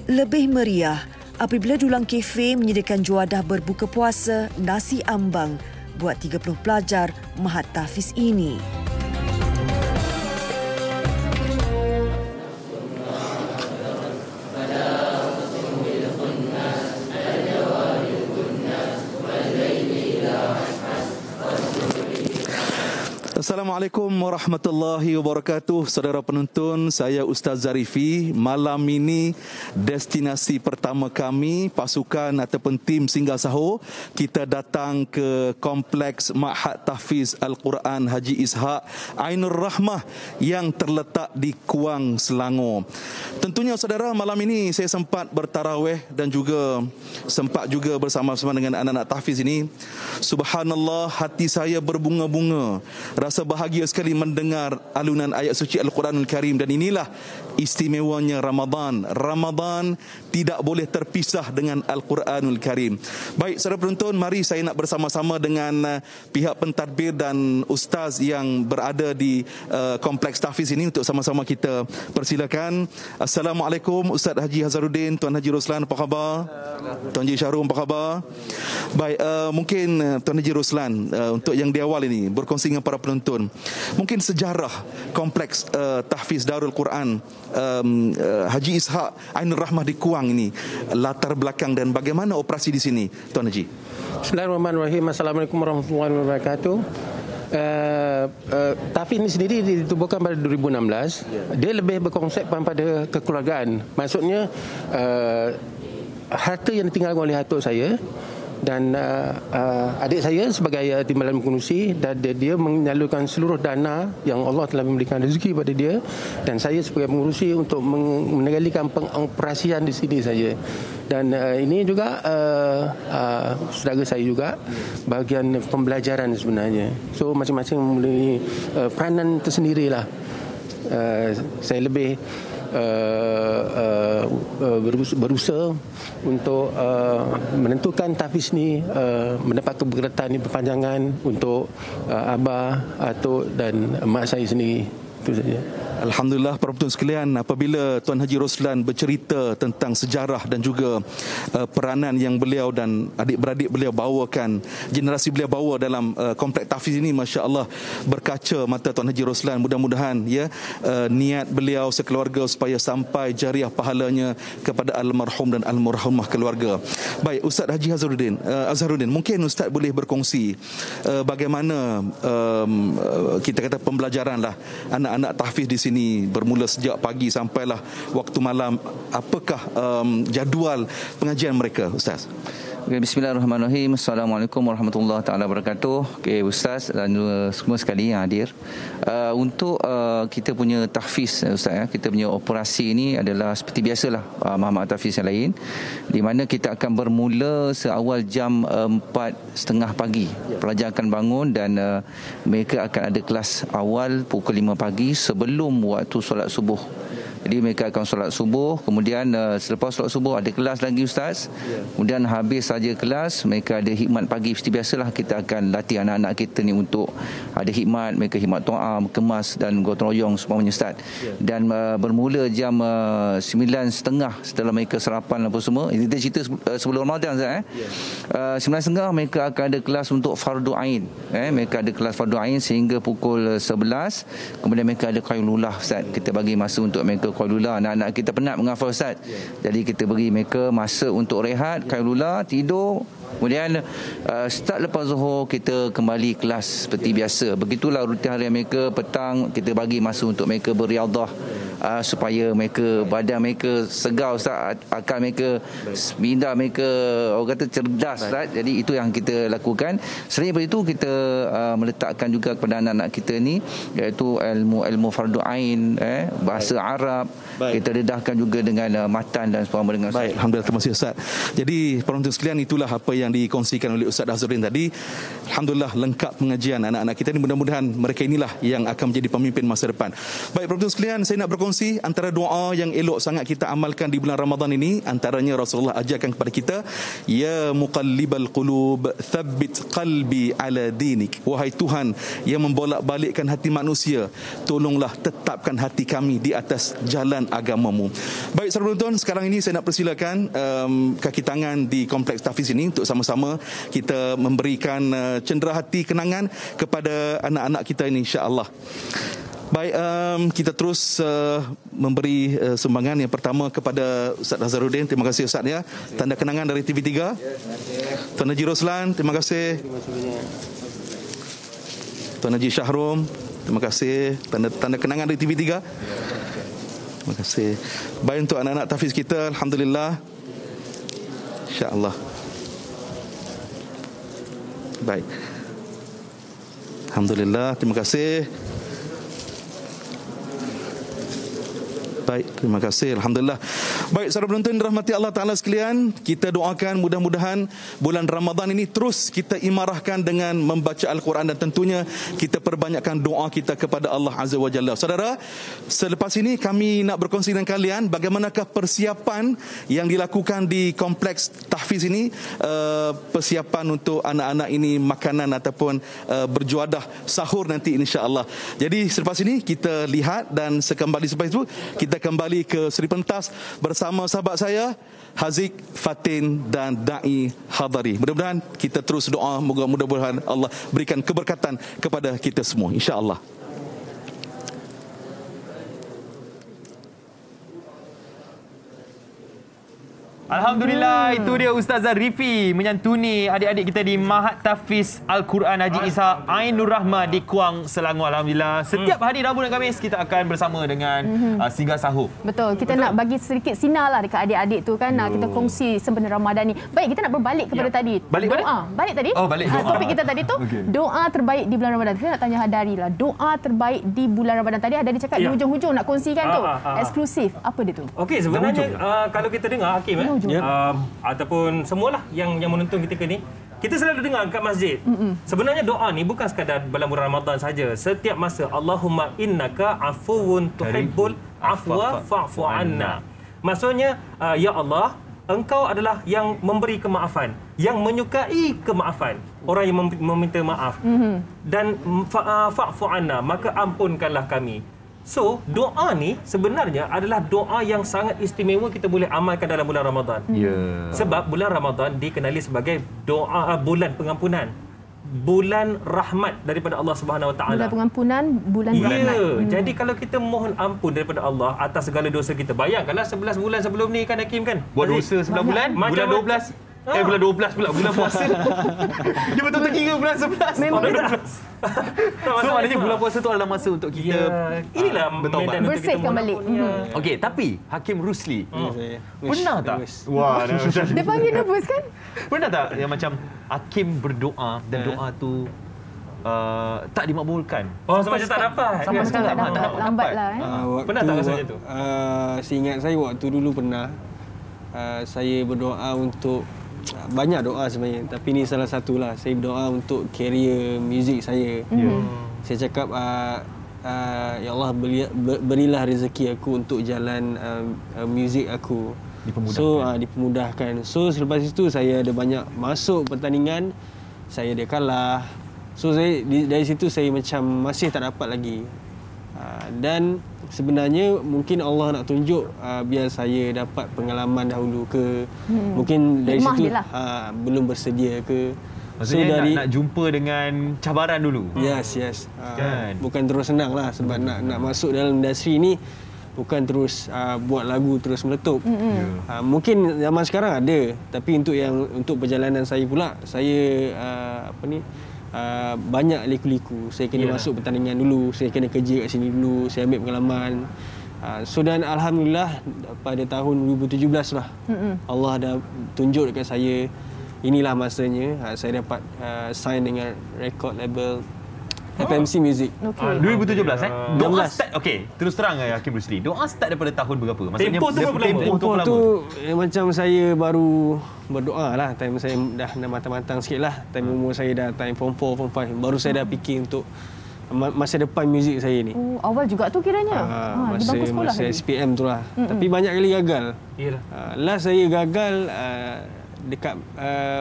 Lebih meriah apabila Dulang Cafe menyediakan juadah berbuka puasa nasi ambang buat 30 pelajar Mahat Tafiz ini. Assalamualaikum warahmatullahi wabarakatuh. Saudara penonton, saya Ustaz Zarifi. Malam ini destinasi pertama kami, pasukan ataupun tim singgah sahur, kita datang ke Kompleks Mahat Tafiz Al-Quran Haji Ishak Ainur Rahmah yang terletak di Kuang, Selangor. Tentunya saudara, malam ini saya sempat bertarawih dan juga sempat juga bersama-sama dengan anak-anak Tafiz ini. Subhanallah, hati saya berbunga-bunga. Rasa bahagia sekali mendengar alunan ayat suci Al-Quranul Karim. Dan inilah istimewanya Ramadan. Ramadan tidak boleh terpisah dengan Al-Quranul Karim. Baik, saudara penonton, mari saya nak bersama-sama dengan pihak pentadbir dan ustaz yang berada di Kompleks Tafiz ini untuk sama-sama kita persilakan. Assalamualaikum Ustaz Haji Hazaruddin, Tuan Haji Roslan, apa khabar? Tuan Haji Syahrul, apa khabar? Baik, mungkin Tuan Haji Roslan untuk yang di awal ini berkongsi dengan para penonton, mungkin sejarah Kompleks Tahfiz Darul Quran Haji Ishak Ainur Rahmah di Kuang ini, latar belakang dan bagaimana operasi di sini, Tuan Haji. Bismillahirrahmanirrahim. Assalamualaikum warahmatullahi wabarakatuh. Tahfiz ini sendiri ditubuhkan pada 2016. Dia lebih berkonsepkan pada kekeluargaan. Maksudnya harta yang ditinggalkan oleh atuk saya dan adik saya sebagai timbalan pengurusi, dan dia menyalurkan seluruh dana yang Allah telah memberikan rezeki pada dia, dan saya sebagai pengurusi untuk mengendalikan pengoperasian di sini saja. Dan ini juga saudara saya juga bahagian pembelajaran sebenarnya. So masing-masing mempunyai peranan tersendirilah. Saya lebih berusaha untuk menentukan Tahfiz ni mendapat keberkatan ini berpanjangan untuk abah, atuk dan mak saya sendiri. Itu saja. Alhamdulillah, para penonton sekalian, apabila Tuan Haji Roslan bercerita tentang sejarah dan juga peranan yang beliau dan adik-beradik beliau bawakan, generasi beliau bawa dalam kompleks tahfiz ini, masya-Allah, berkaca mata Tuan Haji Roslan. Mudah-mudahan ya niat beliau sekeluarga supaya sampai jariah pahalanya kepada almarhum dan almarhumah keluarga. Baik, Ustaz Haji Azharuddin, mungkin Ustaz boleh berkongsi bagaimana kita kata pembelajaran lah anak-anak tahfiz di sini bermula sejak pagi sampailah waktu malam. Apakah jadual pengajian mereka, Ustaz? Okay, bismillahirrahmanirrahim. Assalamualaikum warahmatullahi taala wabarakatuh. Okay, Ustaz dan semua sekali yang hadir. Untuk kita punya tahfiz, Ustaz, ya, kita punya operasi ini adalah seperti biasalah mahkamah tahfiz yang lain, di mana kita akan bermula seawal jam 4:30 pagi. Pelajar akan bangun dan mereka akan ada kelas awal pukul 5 pagi sebelum waktu solat subuh. Jadi mereka akan solat subuh, kemudian selepas solat subuh ada kelas lagi, Ustaz. Kemudian habis saja kelas, mereka ada hikmat pagi. Seperti biasalah kita akan latih anak-anak kita ni untuk ada hikmat, mereka hikmat to'am, kemas dan gotong royong semuanya, Ustaz. Dan bermula jam 9.30 setelah mereka sarapan apa semua. Ini kita cerita sebelum Ramadan, Ustaz. 9.30 mereka akan ada kelas untuk fardu ain. Mereka ada kelas fardu ain sehingga pukul 11. Kemudian mereka ada qailullah, Ustaz. Kita bagi masa untuk mereka qailullah. Anak-anak kita penat menghafal, Ustaz. Jadi kita beri mereka masa untuk rehat, qailullah, tidur. Kemudian start lepas zuhur kita kembali kelas seperti biasa. Begitulah rutin harian mereka. Petang kita bagi masa untuk mereka beriadah supaya mereka badan mereka segar, Ustaz, akal mereka minda mereka orang kata cerdas, Ustaz. Jadi itu yang kita lakukan. Selain daripada itu kita meletakkan juga kepada anak-anak kita ni iaitu ilmu fardu ain, bahasa Arab. Kita dedahkan juga dengan matan dan sebagainya dengan baik. Alhamdulillah, terima kasih, Ustaz. Jadi penonton sekalian, itulah apa yang dikongsikan oleh Ustaz Azharuddin tadi. Alhamdulillah, lengkap pengajian anak-anak kita ni. Mudah-mudahan mereka inilah yang akan menjadi pemimpin masa depan. Baik, penonton sekalian, saya nak berkongsi antara doa yang elok sangat kita amalkan di bulan Ramadan ini. Antaranya Rasulullah ajarkan kepada kita, ya muqallibal qulub thabbit qalbi ala dinik. Wahai Tuhan yang membolak-balikkan hati manusia, tolonglah tetapkan hati kami di atas jalan agamamu. Baik, saudara penonton, sekarang ini saya nak persilakan kaki tangan di kompleks tahfiz ini untuk sama-sama kita memberikan cendera hati kenangan kepada anak-anak kita ini, insya-Allah. Baik, kita terus memberi sumbangan yang pertama kepada Ustaz Azharuddin. Terima kasih, Ustaz, ya. Tanda kenangan dari TV3. Tuan Haji Roslan, terima kasih. Tuan Haji Syahrum, terima kasih. Tanda kenangan dari TV3. Terima kasih. Baik, untuk anak-anak tahfiz kita, alhamdulillah, insya-Allah. Baik, alhamdulillah, terima kasih. Baik, terima kasih. Alhamdulillah. Baik, saudara penonton dirahmati Allah Ta'ala sekalian, kita doakan mudah-mudahan bulan Ramadan ini terus kita imarahkan dengan membaca Al-Quran dan tentunya kita perbanyakkan doa kita kepada Allah Azza wa Jalla. Saudara, selepas ini kami nak berkongsi dengan kalian bagaimanakah persiapan yang dilakukan di kompleks tahfiz ini, persiapan untuk anak-anak ini makanan ataupun berjuadah sahur nanti, insya-Allah. Jadi selepas ini kita lihat dan sekembali selepas itu kita kembali ke Seri Pentas bersama sahabat saya Haziq Fatin dan Da'i Hadari. Mudah-mudahan kita terus doa, mudah-mudahan Allah berikan keberkatan kepada kita semua, insya-Allah. Alhamdulillah, itu dia Ustazah Rifi menyantuni adik-adik kita di Mahat Tahfiz Al-Quran Haji Isa Ainur Rahmah di Kuang, Selangor. Alhamdulillah, setiap hari Rabu dan Khamis kita akan bersama dengan Singgah Sahur. Betul, kita nak bagi sedikit sinar lah dekat adik-adik tu kan. Kita kongsi sebenarnya Ramadan ni. Baik, kita nak berbalik kepada tadi. Balik doa. Balik tadi. Oh, balik doa. Topik kita tadi tu doa terbaik di bulan Ramadan. Saya nak tanya Hadari lah. Doa terbaik di bulan Ramadan. Tadi Hadari cakap di hujung-hujung nak kongsikan tu. Eksklusif. Apa dia tu? Okey, sebenarnya kalau kita dengar Hakim ataupun semualah yang menonton kita ni, kita selalu dengar kat masjid. Sebenarnya doa ni bukan sekadar dalam bulan Ramadan saja. Setiap masa, Allahumma innaka afuwun tuhibbul afwa fa'fu anna. Maksudnya, ya Allah, Engkau adalah yang memberi kemaafan, yang menyukai kemaafan, orang yang meminta maaf. Dan fa'fu anna, maka ampunkanlah kami. So, doa ni sebenarnya adalah doa yang sangat istimewa kita boleh amalkan dalam bulan Ramadan. Sebab bulan Ramadan dikenali sebagai doa bulan pengampunan. Bulan rahmat daripada Allah Subhanahu Wa Taala. Bulan pengampunan, bulan rahmat. Jadi kalau kita mohon ampun daripada Allah atas segala dosa kita. Bayangkanlah 11 bulan sebelum ni kan Hakim kan. Buat dosa 11 bulan, bulan 12. Bulan 12 pula, bulan puasa. Dia betul-betul kira bulan 11. Memang bulan 12. So maknanya bulan puasa tu adalah masa untuk kita inilah bertaubat. Bersihkan balik. Okey, tapi Hakim Rusli pernah tak? Wah, Dia panggil nervous kan? pernah tak yang macam Hakim berdoa dan doa tu tak dimakbulkan? Sampai macam tak dapat. Sampai sekarang tak dapat. Lambatlah Pernah tak rasa macam tu? Seingat saya waktu dulu pernah saya berdoa untuk banyak doa sebenarnya, tapi ni salah satulah. Saya berdoa untuk career muzik saya. Saya cakap ya Allah berilah rezeki aku untuk jalan muzik aku. Dipermudahkan. So selepas itu saya ada banyak masuk pertandingan, saya ada kalah. So saya dari situ saya macam masih tak dapat lagi. Dan sebenarnya mungkin Allah nak tunjuk biar saya dapat pengalaman dahulu ke, mungkin dari situ belum bersedia ke. Maksudnya nak jumpa dengan cabaran dulu. Yes. Kan? Bukan terus senang lah, sebab nak masuk dalam industri ni bukan terus buat lagu terus meletup. Mungkin zaman sekarang ada, tapi untuk perjalanan saya pula, saya banyak liku-liku. Saya kena masuk pertandingan dulu, saya kena kerja kat sini dulu, saya ambil pengalaman. Dan alhamdulillah pada tahun 2017 lah Allah dah tunjuk dekat saya, inilah masanya saya dapat sign dengan record label FMC Music. 2017 Doa start terus terang Hakim Rusli. Doa start daripada tahun berapa? Maksudnya tempoh tu macam saya baru berdoa lah. Time saya dah matang-matang sikit lah. Time umur saya dah time form 4, form 5. Baru saya dah fikir untuk masa depan muzik saya ni. Awal juga tu kiranya. Di bangku sekolah masa SPM tu lah. Tapi banyak kali gagal. Last saya gagal dekat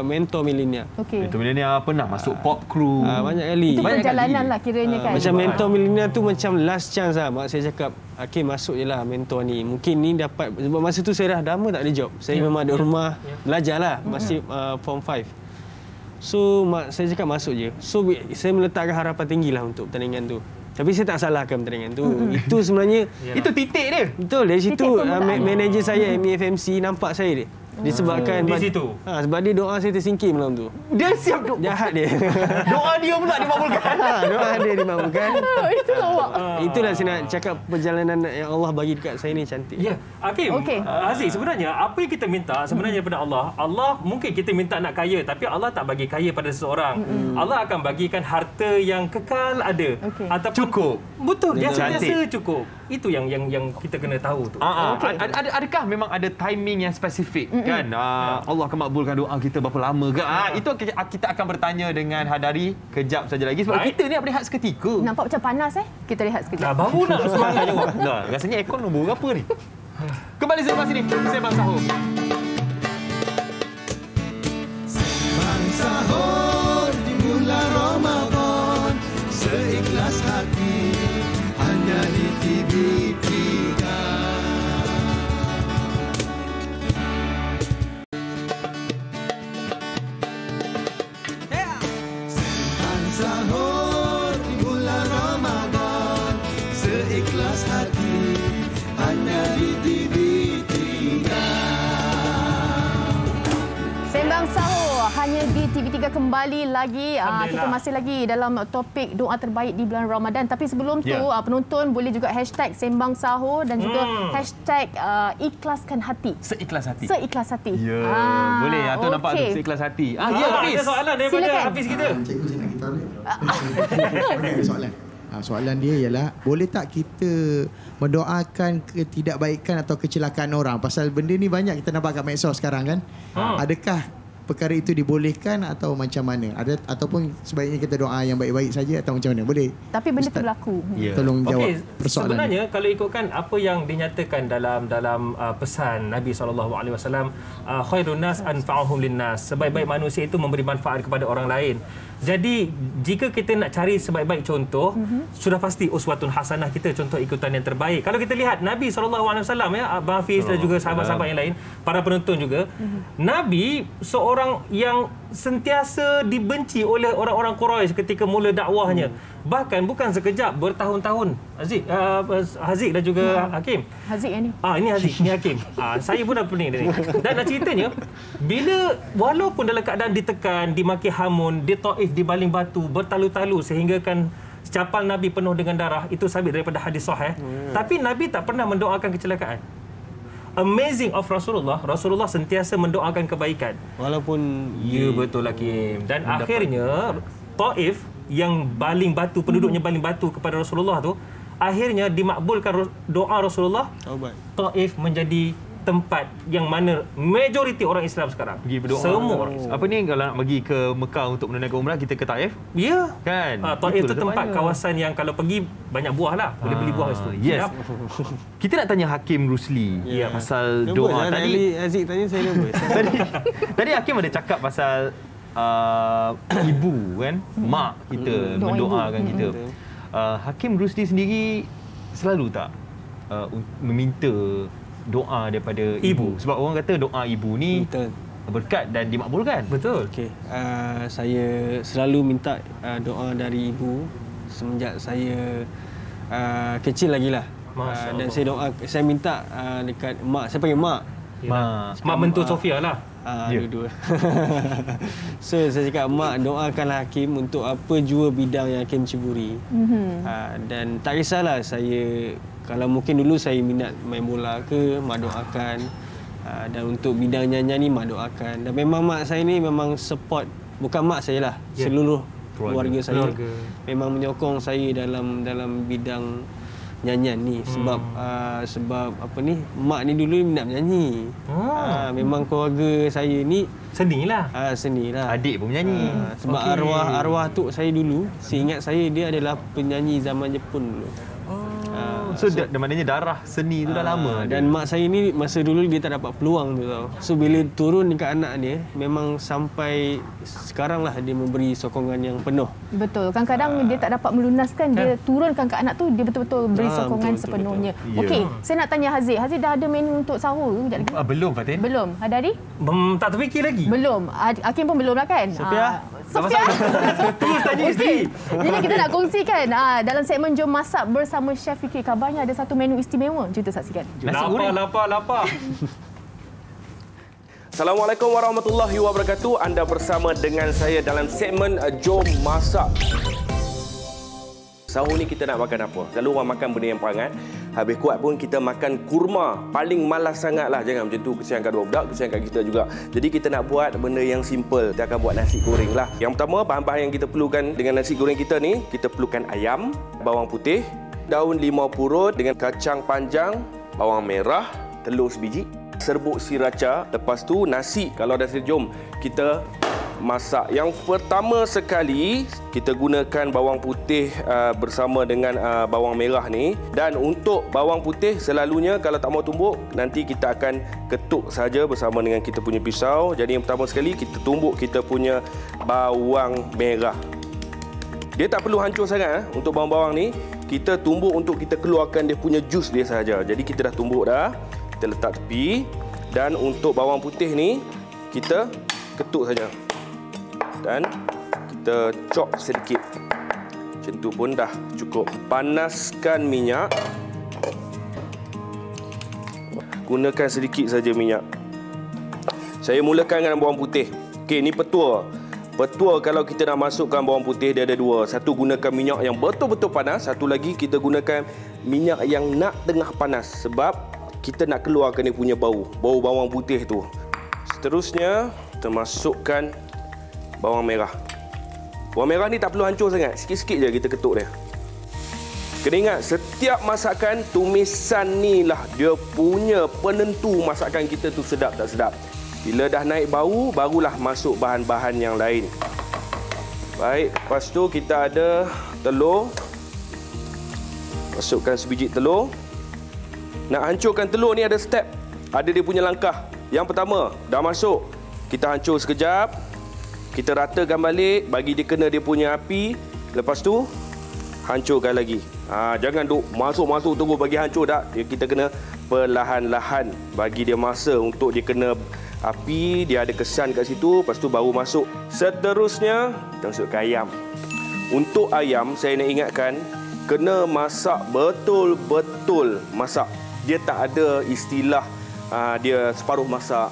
Mentor Millennial. Mentor Millennial pernah masuk pop crew. Banyak kali. Itu perjalanan lah kiranya kan. Macam Mentor Millennial tu macam last chance lah. Mak saya cakap, Hakim masuk je lah mentor ni. Mungkin ni dapat. Sebab masa tu saya dah lama tak ada job. Saya memang ada rumah belajar lah. Masih form 5. So mak saya cakap masuk je. So saya meletakkan harapan tinggi lah untuk pertandingan tu. Tapi saya tak salahkan pertandingan tu. Itu sebenarnya itu titik dia. Betul. Dari situ manager saya MFMC nampak saya dia. Disebabkan di situ. Sebab dia doa saya tersingkir malam tu. Dia siap doa. Jahat dia. Doa dia pula dimakbulkan. Doa dia dimakbulkan. Itulah awak. Itulah saya nak cakap perjalanan yang Allah bagi dekat saya ni cantik. Ya, Hakim. Aziz, sebenarnya apa yang kita minta sebenarnya daripada Allah mungkin kita minta nak kaya, tapi Allah tak bagi kaya pada seseorang. Allah akan bagikan harta yang kekal ada. Ataupun cukup. Betul, dia sentiasa cukup. Itu yang kita kena tahu tu. Adakah memang ada timing yang spesifik kan? Allah akan makbulkan doa kita berapa lama ke? Itu kita akan bertanya dengan Hadari kejap saja lagi sebab kita ni nak berehat seketika. Nampak macam panas Kita rehat sekejap. Baru nak semangat jawab. Rasanya aircon nombor berapa ni? Kembali selepas ini Sembang Sahur. Sembang Sahur di bulan Ramadan, seikhlas hati hanya di TV3. Sembang Sahur di bulan Ramadan, seikhlas hati hanya di TV3. Sembang Sahur hanya di TV3 kembali lagi. Kita masih lagi dalam topik doa terbaik di bulan Ramadan. Tapi sebelum tu penonton boleh juga hashtag Sembang Sahur dan juga hashtag ikhlaskan hati. Seikhlas hati. Seikhlas hati. Boleh. Atau nampak tu seikhlas hati. Ada soalan daripada Hafiz kita. Cikgu nak kita soalan. Soalan dia ialah, boleh tak kita mendoakan ketidakbaikan atau kecelakaan orang? Pasal benda ni banyak kita nampak kat medsos sekarang kan. Adakah perkara itu dibolehkan atau macam mana? Ada ataupun sebaiknya kita doa yang baik-baik saja atau macam mana? Boleh? Tapi benda tu berlaku. Tolong jawab persoalan. Sebenarnya kalau ikutkan apa yang dinyatakan dalam pesan Nabi SAW, khairun nas anfa'uhum linnas, sebaik-baik manusia itu memberi manfaat kepada orang lain. Jadi jika kita nak cari sebaik-baik contoh, sudah pasti uswatun hasanah kita, contoh ikutan yang terbaik. Kalau kita lihat Nabi SAW ya, Abang Hafiz dan juga sahabat-sahabat yang lain, para penonton juga, Nabi seorang yang sentiasa dibenci oleh orang-orang Quraisy ketika mula dakwahnya. Bahkan bukan sekejap, bertahun-tahun. Haziq dan juga Hakim. Haziq yang ni. Ini Haziq, ni Hakim. Saya pun dah pening dia ni. Dan nak ceritanya, bila walaupun dalam keadaan ditekan, dimaki hamun, di Taif dibaling batu, bertalu-talu sehingga kan capal Nabi penuh dengan darah, itu sabit daripada hadis sahih. Tapi Nabi tak pernah mendoakan kecelakaan. Amazing of Rasulullah, Rasulullah sentiasa mendoakan kebaikan. Walaupun ya betul Hakim. Dan akhirnya Taif yang baling batu, penduduknya baling batu kepada Rasulullah tu, akhirnya dimakbulkan doa Rasulullah. Taif menjadi tempat yang mana majoriti orang Islam sekarang pergi berdoa. Semua orang Islam. Apa ni, kalau nak pergi ke Mekah untuk menunaikan umrah, kita ke Taif? Ya. Kan? Taif itu tempat kawasan yang kalau pergi banyak buah lah. Boleh beli buah kat situ. Yes. Kita nak tanya Hakim Rusli pasal doa tadi. Aziz tanya saya nombor. Tadi Hakim ada cakap pasal ibu kan, mak kita mendoakan kita. Hakim Rusli sendiri selalu tak meminta doa daripada ibu? Sebab orang kata doa ibu ni berkat dan dimakbulkan. Betul. Okey. Saya selalu minta doa dari ibu semenjak saya kecil lagi lah. Dan saya minta dekat mak. Saya panggil mak. Mak mentua Sofia lah. Dua-dua. So saya cakap, mak doakanlah Hakim untuk apa jua bidang yang Hakim ceburi. Dan tak kisahlah saya, kalau mungkin dulu saya minat main bola ke, mak doakan. Dan untuk bidang nyanyian ni mak doakan. Dan memang mak saya ni memang support, bukan mak saya lah, seluruh keluarga saya memang menyokong saya dalam bidang nyanyian ni. Sebab apa ni, mak ni dulu minat menyanyi. Memang keluarga saya ni senilah. Senilah. Adik pun menyanyi. Sebab arwah tok saya dulu, seingat saya dia adalah penyanyi zaman Jepun dulu. So maknanya darah seni tu dah lama. Dan mak saya ni masa dulu dia tak dapat peluang tu tau. So bila turun dekat anak dia, memang sampai sekarang lah dia memberi sokongan yang penuh. Betul. Kadang-kadang dia tak dapat melunaskan, dia turunkan ke anak tu, dia betul-betul beri sokongan sepenuhnya. Okey, saya nak tanya Haziq. Haziq dah ada menu untuk sahur ke sekejap lagi? Belum, Fatin. Belum. Hadari? Tak terfikir lagi. Belum. Hakim pun belum lah kan? Sofia? Sofia? Terus tanya isteri. Jadi kita nak kongsikan dalam segmen Jom Masak bersama Chef Fikri. Kabarnya ada satu menu istimewa. Jom kita saksikan. Lapar. Assalamualaikum warahmatullahi wabarakatuh. Anda bersama dengan saya dalam segmen Jom Masak. Sahur ni kita nak makan apa? Selalu orang makan benda yang perangat. Habis kuat pun kita makan kurma. Paling malas sangat lah. Jangan macam tu. Kesian kat dua budak, kesian kat kita juga. Jadi kita nak buat benda yang simple. Kita akan buat nasi goreng lah. Yang pertama, bahan-bahan yang kita perlukan dengan nasi goreng kita ni, kita perlukan ayam, bawang putih, daun limau purut dengan kacang panjang, bawang merah, telur sebiji, serbuk sriracha. Lepas tu nasi. Kalau dah siap, jom kita masak. Yang pertama sekali, kita gunakan bawang putih bersama dengan bawang merah ni. Dan untuk bawang putih, selalunya kalau tak mau tumbuk, nanti kita akan ketuk saja bersama dengan kita punya pisau. Jadi yang pertama sekali, kita tumbuk kita punya bawang merah. Dia tak perlu hancur sangat untuk bawang-bawang ni. Kita tumbuk untuk kita keluarkan dia punya jus dia saja. Jadi kita dah tumbuk dah. Kita letak tepi. Dan untuk bawang putih ni, kita ketuk saja. Dan kita chop sedikit. Macam tu pun dah cukup. Panaskan minyak. Gunakan sedikit saja minyak. Saya mulakan dengan bawang putih. Okey, ni petua. Petua kalau kita nak masukkan bawang putih, dia ada dua. Satu, gunakan minyak yang betul-betul panas. Satu lagi, kita gunakan minyak yang nak tengah panas. Sebab kita nak keluarkan dia punya bau bawang putih tu. Seterusnya, kita masukkan bawang merah. Bawang merah ni tak perlu hancur sangat. Sikit-sikit je kita ketuk dia. Kena ingat, setiap masakan, tumisan ni lah dia punya penentu masakan kita tu sedap tak sedap. Bila dah naik bau, barulah masuk bahan-bahan yang lain. Baik, lepas tu kita ada telur. Masukkan sebiji telur. Nak hancurkan telur ni ada step. Ada dia punya langkah. Yang pertama, dah masuk. Kita hancur sekejap. Kita ratakan balik, bagi dia kena dia punya api. Lepas tu, hancurkan lagi. Jangan duk masuk-masuk terus bagi hancur tak. Kita kena perlahan-lahan bagi dia masa untuk dia kena api, dia ada kesan kat situ, lepas tu baru masuk. Seterusnya, kita masukkan ayam. Untuk ayam, saya nak ingatkan, kena masak betul-betul masak. Dia tak ada istilah dia separuh masak,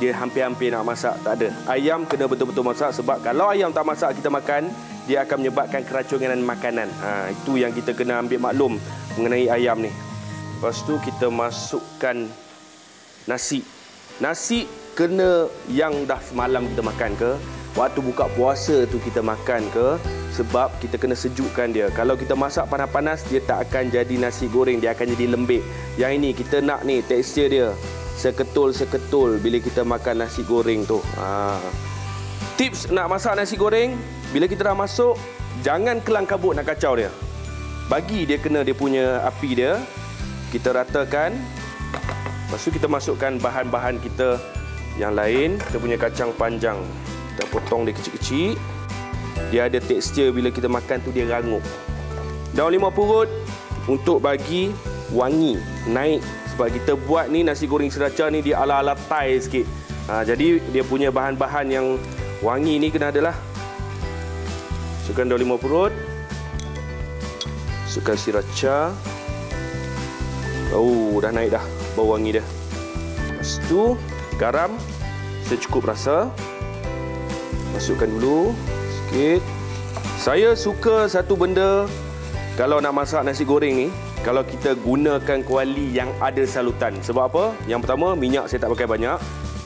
dia hampir-hampir nak masak, tak ada. Ayam kena betul-betul masak sebab kalau ayam tak masak kita makan, dia akan menyebabkan keracunan makanan. Itu yang kita kena ambil maklum mengenai ayam ni. Lepas tu kita masukkan nasi. Nasi kena yang dah semalam kita makan ke, waktu buka puasa tu kita makan ke, sebab kita kena sejukkan dia. Kalau kita masak panas-panas, dia tak akan jadi nasi goreng, dia akan jadi lembik. Yang ini kita nak ni tekstur dia seketul-seketul bila kita makan nasi goreng tu. Tips nak masak nasi goreng, bila kita dah masuk, jangan kelang kabut nak kacau dia. Bagi dia kena dia punya api dia. Kita ratakan. Lepas tu kita masukkan bahan-bahan kita yang lain. Kita punya kacang panjang. Kita potong dia kecil-kecil. Dia ada tekstur bila kita makan tu dia rangup. Daun limau purut untuk bagi wangi, naik. Sebab kita buat ni nasi goreng sriracha ni dia ala-ala Thai sikit. Jadi dia punya bahan-bahan yang wangi ni kena adalah. Masukkan daun limau purut. Masukkan sriracha. Dah naik dah bau wangi dia. Lepas tu garam secukup rasa. Masukkan dulu sikit. Saya suka satu benda kalau nak masak nasi goreng ni, kalau kita gunakan kuali yang ada salutan. Sebab apa? Yang pertama, minyak saya tak pakai banyak.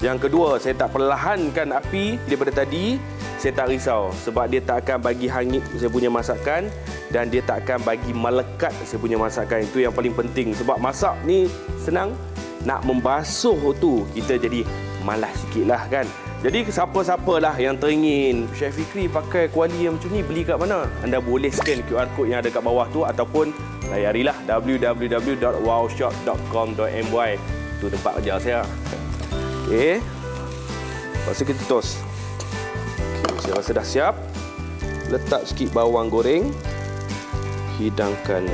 Yang kedua, saya tak perlahankan api daripada tadi. Saya tak risau sebab dia tak akan bagi hangit saya punya masakan dan dia tak akan bagi melekat saya punya masakan. Itu yang paling penting sebab masak ni senang, nak membasuh tu kita jadi malas sikit lah kan. Jadi siapa-siapalah yang teringin Chef Fikri pakai kuali yang macam ni, beli kat mana? Anda boleh scan QR code yang ada kat bawah tu ataupun layarilah www.wowshop.com.my. Itu tempat kerja saya. Okey. Lepas tu kita toast. Okay, saya rasa dah siap. Letak sikit bawang goreng. Hidangkan.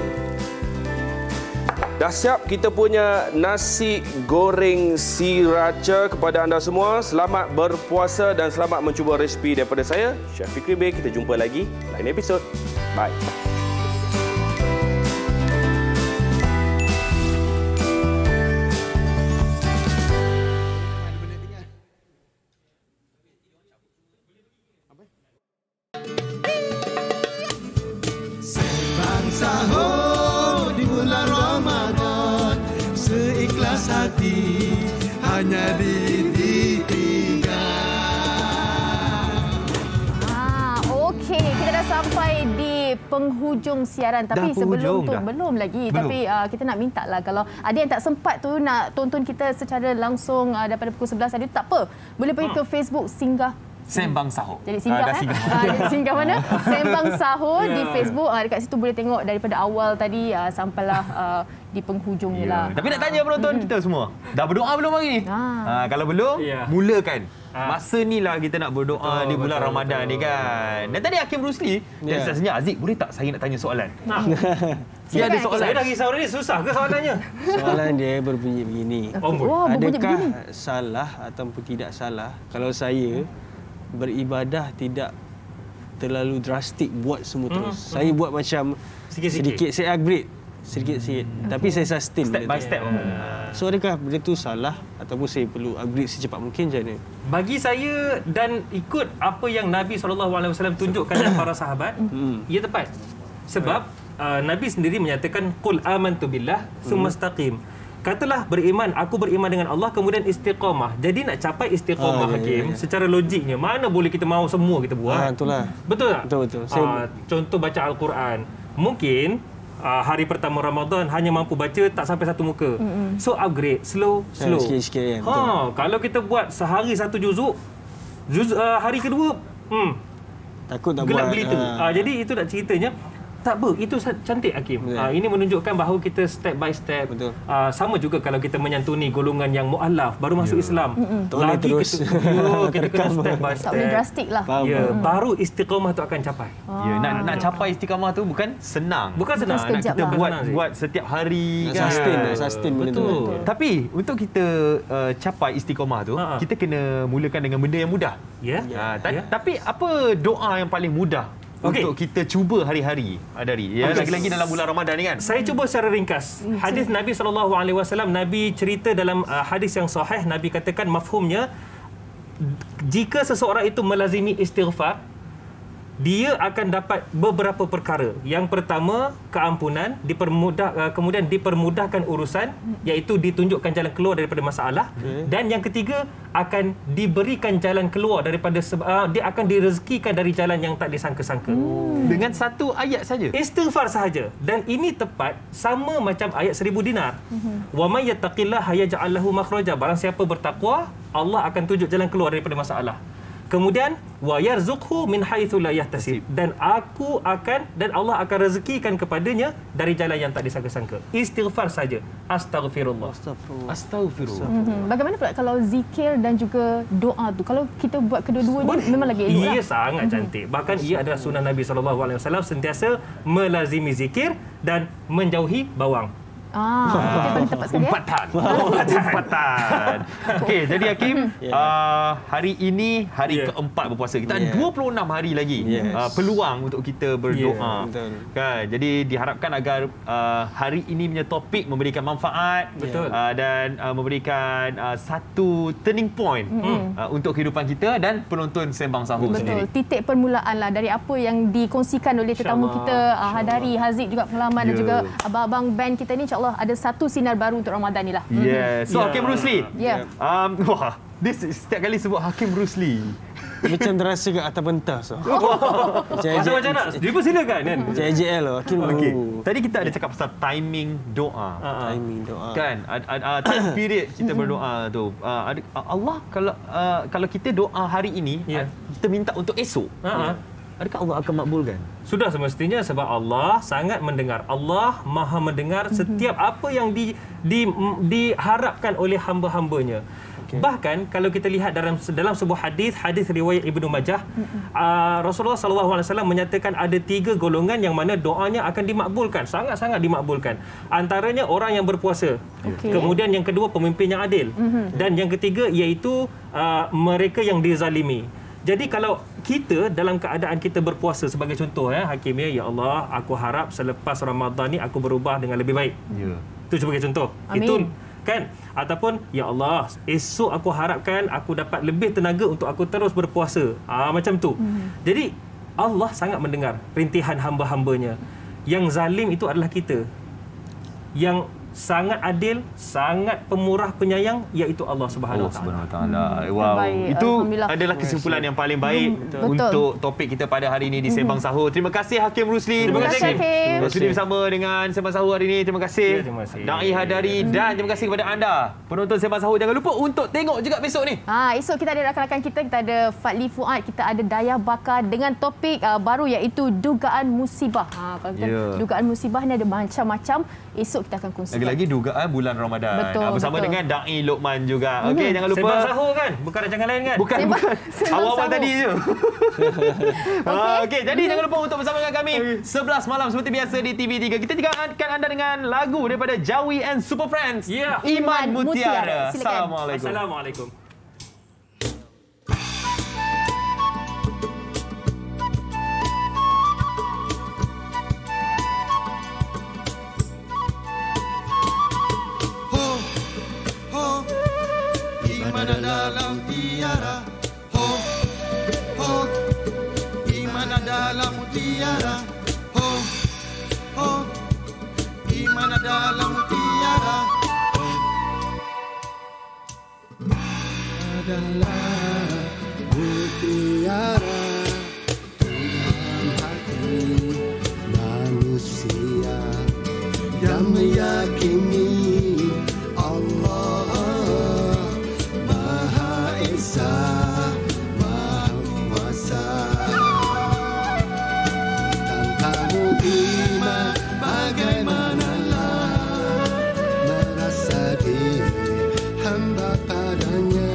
Dah siap kita punya nasi goreng sriracha. Kepada anda semua, selamat berpuasa dan selamat mencuba resipi daripada saya, Chef Fikri Bey. Kita jumpa lagi lain episod. Bye. Sahur di bulan Ramadan, seikhlas hati hanya di TV3. Okey, kita dah sampai di penghujung siaran tapi sebelum tu belum lagi. Tapi kita nak minta lah kalau ada yang tak sempat tu nak tonton kita secara langsung daripada pukul 11 tadi, tak apa. Boleh pergi ke Facebook Singgah Sembang Sahur. Jadi singgah singgah mana? Sembang Sahur di Facebook. Dekat situ boleh tengok daripada awal tadi sampailah di penghujungnya lah. Tapi nak tanya penonton kita semua, dah berdoa belum hari ni? Kalau belum, mulakan. Masa ni lah kita nak berdoa di bulan Ramadan ni kan. Dan tadi Hakim Rusli dan sebenarnya Aziz, boleh tak saya nak tanya soalan? Dia ada soalan. Saya dah risau ni, susah ke soalannya? Soalan dia berbunyi begini. Adakah salah ataupun tidak salah kalau saya beribadah tidak terlalu drastik buat semua terus. Saya buat macam sedikit saya upgrade sedikit-sedikit. Tapi saya sustain step by step. So adakah benda tu salah ataupun saya perlu upgrade secepat mungkin macam mana? Bagi saya dan ikut apa yang Nabi SAW tunjukkan kepada para sahabat, ia tepat. Sebab Nabi sendiri menyatakan qul amantu billah tsumma istaqim. Katalah beriman, aku beriman dengan Allah, kemudian istiqamah. Jadi nak capai istiqamah, Hakim, secara logiknya, mana boleh kita mahu semua kita buat? Itulah. Betul tak? Betul. Contoh baca Al-Quran. Mungkin hari pertama Ramadan hanya mampu baca tak sampai satu muka. So upgrade slow. Sikit-sikit kan. Kalau kita buat sehari satu juzuk, hari kedua takut tak gelap buat. gelita. Jadi itu nak ceritanya. Tak ber, itu cantik Hakim. Ini menunjukkan bahawa kita step by step. Betul. Sama juga kalau kita menyantuni golongan yang mu'alaf, baru masuk Islam. Lagi terus. Kita kena step by step. Tak boleh drastik lah. Baru istiqamah tu akan capai. Nak capai istiqamah tu bukan senang. Bukan senang. Nak kita buat setiap hari kan. Sustain benda tu. Betul. Tapi untuk kita capai istiqamah tu, kita kena mulakan dengan benda yang mudah. Tapi apa doa yang paling mudah untuk kita cuba hari-hari, Dari? Lagi-lagi dalam bulan Ramadan ni kan. Saya cuba secara ringkas. Hadis Nabi SAW, Nabi cerita dalam hadis yang sahih, Nabi katakan mafhumnya, jika seseorang itu melazimi istighfar, dia akan dapat beberapa perkara. Yang pertama, keampunan, kemudian dipermudahkan urusan, iaitu ditunjukkan jalan keluar daripada masalah. Dan yang ketiga, akan diberikan jalan keluar daripada dia akan direzekikan dari jalan yang tak disangka-sangka. Dengan satu ayat saja. Istighfar sahaja. Dan ini tepat sama macam ayat 1000 dinar. Wa may yattaqillaha yaj'al lahu makhraja. Barang siapa bertakwa, Allah akan tunjuk jalan keluar daripada masalah. Kemudian wa yarzuqhu min haitsu la yahtasib, dan Allah akan rezekikan kepadanya dari jalan yang tak disangka-sangka. Istighfar saja. Astaghfirullah. Bagaimana pula kalau zikir dan juga doa tu? Kalau kita buat kedua-dua ni memang lagi elok lah. Ia sangat cantik. Bahkan ia adalah sunnah Nabi SAW sentiasa melazimi zikir dan menjauhi bawang. Itu paling tepat sekali. Umpatan. Okey, jadi Hakim, hari ini hari keempat berpuasa. Kita ada 26 hari lagi peluang untuk kita berdoa. Kan? Jadi diharapkan agar hari ini punya topik memberikan manfaat dan memberikan satu turning point untuk kehidupan kita dan penonton Sembang Sahur sendiri. Titik permulaan lah dari apa yang dikongsikan oleh tetamu kita, Hadari, Haziq juga pengalaman dan juga abang-abang band kita ni, Allah ada satu sinar baru untuk Ramadan ni lah. So Hakim Rusli. Wah, setiap kali sebut Hakim Rusli macam terasa kat atas pentas. Macam nak? Dia pun silakan kan? Macam AJL lah. Tadi kita ada cakap pasal timing doa. Timing doa. Kan? Time period kita berdoa tu. Allah kalau kita doa hari ini, kita minta untuk esok. Adakah Allah akan makbulkan? Sudah semestinya, sebab Allah sangat mendengar. Allah Maha mendengar setiap apa yang diharapkan oleh hamba-hambanya. Bahkan kalau kita lihat dalam sebuah hadis riwayat Ibnu Majah, Rasulullah SAW menyatakan ada 3 golongan yang mana doanya akan dimakbulkan, sangat-sangat dimakbulkan. Antaranya orang yang berpuasa. Kemudian yang kedua, pemimpin yang adil. Dan yang ketiga iaitu mereka yang dizalimi. Jadi kalau kita dalam keadaan kita berpuasa, sebagai contoh Hakim, ya Allah, aku harap selepas Ramadan ni aku berubah dengan lebih baik. Itu sebagai contoh. Amin. Itu kan, ataupun ya Allah, esok aku harapkan aku dapat lebih tenaga untuk aku terus berpuasa. Macam tu. Jadi Allah sangat mendengar rintihan hamba-hambanya. Yang zalim itu adalah kita. Yang sangat adil, sangat pemurah penyayang, iaitu Allah Subhanahu Wa Taala. Wow, itu adalah kesimpulan yang paling baik untuk topik kita pada hari ini di Sembang Sahur. Terima kasih Hakim Rusli. Terima kasih Hakim. Sudi bersama dengan Sembang Sahur hari ini. Terima kasih. Dai Hadari, dan terima kasih kepada anda penonton Sembang Sahur. Jangan lupa untuk tengok juga besok ni. Esok kita ada rakan-rakan kita ada Fadli Fuad, kita ada Daya Bakar dengan topik baru iaitu dugaan musibah. Kalau kita dugaan musibah ni ada macam-macam. Esok kita akan kongsi. Lagi-lagi dugaan bulan Ramadan. Bersama dengan Dai Lokman juga. Okey, jangan lupa. Sembang Sahur kan? Bukan rancangan lain kan? Bukan. Awal-awal tadi je. Okey, jadi jangan lupa untuk bersama dengan kami 11 malam seperti biasa di TV3. Kita juga akan anda dengan lagu daripada Jawi and Super Friends. Iman Mutiara. Assalamualaikum. Assalamualaikum. Dalam tiara, ho, ho, iman dalam mutiara, ho, ho, iman dalam mutiara, adalah mutiara dalam hati manusia. meyakini Allah Maha Esa, Maha Kuasa. Tanpamu iman bagaimanalah merasa diri hamba padanya.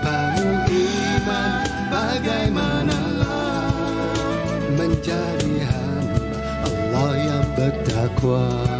Tanpamu iman bagaimanalah menjadi hamba Allah yang bertakwa.